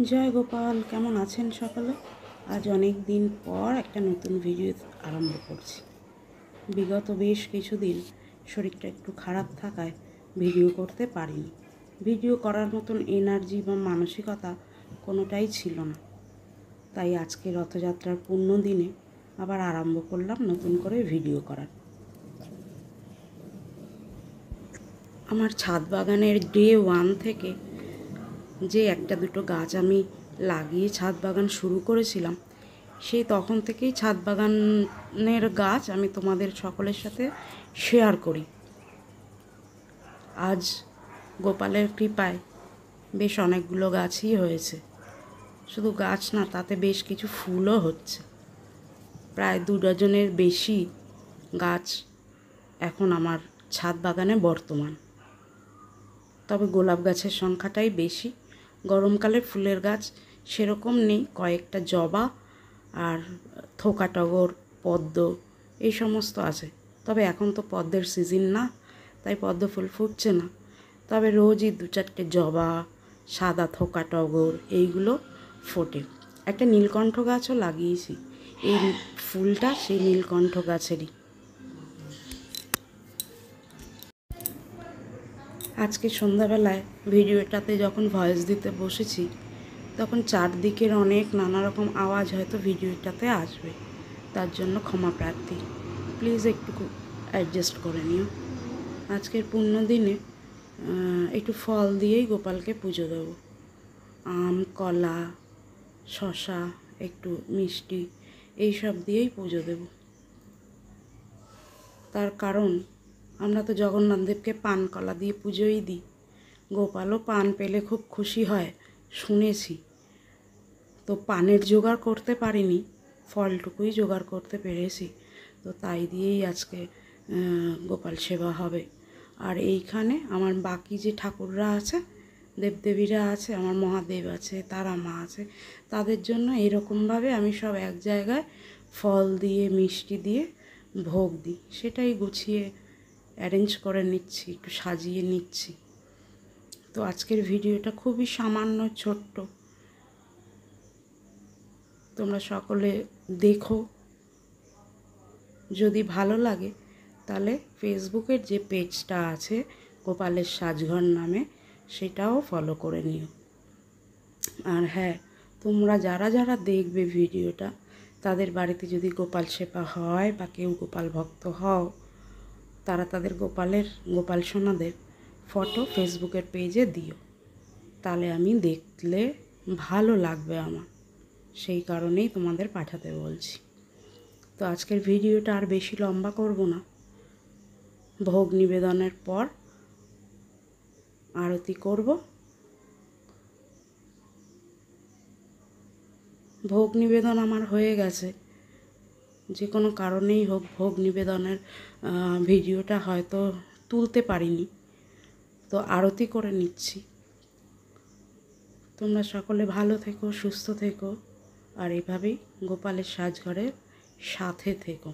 জয় গোপাল, কেমন আছেন সকলে? আজ অনেক দিন পর একটা নতুন ভিডিও আরম্ভ করছি। বিগত বেশ কিছুদিন শরীরটা একটু খারাপ থাকায় ভিডিও করতে পারিনি। ভিডিও করার মতন এনার্জি বা মানসিকতা কোনোটাই ছিল না। তাই আজকে রথযাত্রার পূর্ণ দিনে আবার আরম্ভ করলাম নতুন করে ভিডিও করার। আমার ছাদ বাগানের ডে 1 থেকে যে একটা দুটো গাছ আমি লাগিয়ে ছাদ বাগান শুরু করেছিলাম, সেই তখন থেকেই ছাদ বাগানের গাছ আমি তোমাদের সকলের সাথে শেয়ার করি। আজ গোপালের কৃপায় বেশ অনেকগুলো গাছই হয়েছে। শুধু গাছ না, তাতে বেশ কিছু ফুলও হচ্ছে। প্রায় 2 ডজনের বেশি গাছ এখন আমার ছাদ বাগানে বর্তমান। তবে গোলাপ গাছের সংখ্যাটাই বেশি। গরমকালে ফুলের গাছ সেরকম নেই, কয়েকটা জবা আর থোকা টগর, পদ্ম এই সমস্ত আছে। তবে এখন তো পদ্মের সিজন না, তাই পদ্ম ফুল ফুটছে না। তবে রোজই 2-4টে জবা, সাদা থোকা টগর এইগুলো ফোটে। একটা নীলকণ্ঠ গাছও লাগিয়েছি। এই ফুলটা সেই নীলকণ্ঠ গাছেরই। আজকে সন্ধ্যাবেলায় ভিডিওটাতে যখন ভয়েস দিতে বসেছি, তখন চারদিকের অনেক নানা রকম আওয়াজ হয়তো ভিডিওটাতে আসবে, তার জন্য ক্ষমা প্রার্থী। প্লিজ একটু অ্যাডজাস্ট করে নিও। আজকের পূর্ণ দিনে একটু ফল দিয়েই গোপালকে পুজো দেবো। আম, কলা, শশা, একটু মিষ্টি এইসব দিয়েই পুজো দেব। তার কারণ আমরা তো জগন্নাথ দেবকে পান কলা দিয়ে পুজোই দিই। গোপালও পান পেলে খুব খুশি হয় শুনেছি। তো পানের জোগাড় করতে পারিনি, ফলটুকুই জোগাড় করতে পেরেছি। তো তাই দিয়েই আজকে গোপাল সেবা হবে। আর এইখানে আমার বাকি যে ঠাকুররা আছে, দেবদেবীরা আছে, আমার মহাদেব আছে, তারা মা আছে, তাদের জন্য এরকমভাবে আমি সব এক জায়গায় ফল দিয়ে মিষ্টি দিয়ে ভোগ দিই। সেটাই গুছিয়ে অ্যারেঞ্জ করে নিচ্ছি, একটু সাজিয়ে নিচ্ছি। তো আজকের ভিডিওটা খুবই সামান্য ছোট্ট, তোমরা সকলে দেখো। যদি ভালো লাগে তাহলে ফেসবুকের যে পেজটা আছে গোপালের সাজঘর নামে, সেটাও ফলো করে নিও। আর হ্যাঁ, তোমরা যারা যারা দেখবে ভিডিওটা, তাদের বাড়িতে যদি গোপাল সেবা হয় বা কেউ গোপাল ভক্ত হও, তারা তাদের গোপাল সোনাদের ফটো ফেসবুকের পেজে দিও। তাহলে আমি দেখলে ভালো লাগবে আমার, সেই কারণেই তোমাদের পাঠাতে বলছি। তো আজকের ভিডিওটা আর বেশি লম্বা করব না। ভোগ নিবেদনের পর আরতি করব। ভোগ নিবেদন আমার হয়ে গেছে। যে কোনো কারণেই হোক, ভোগ নিবেদনের ভিডিওটা হয়তো তুলতে পারিনি, তো আরতি করে নিচ্ছি। তোমরা সকলে ভালো থেকো, সুস্থ থেকো, আর এভাবেই গোপালের সাজঘরের সাথে থেকো।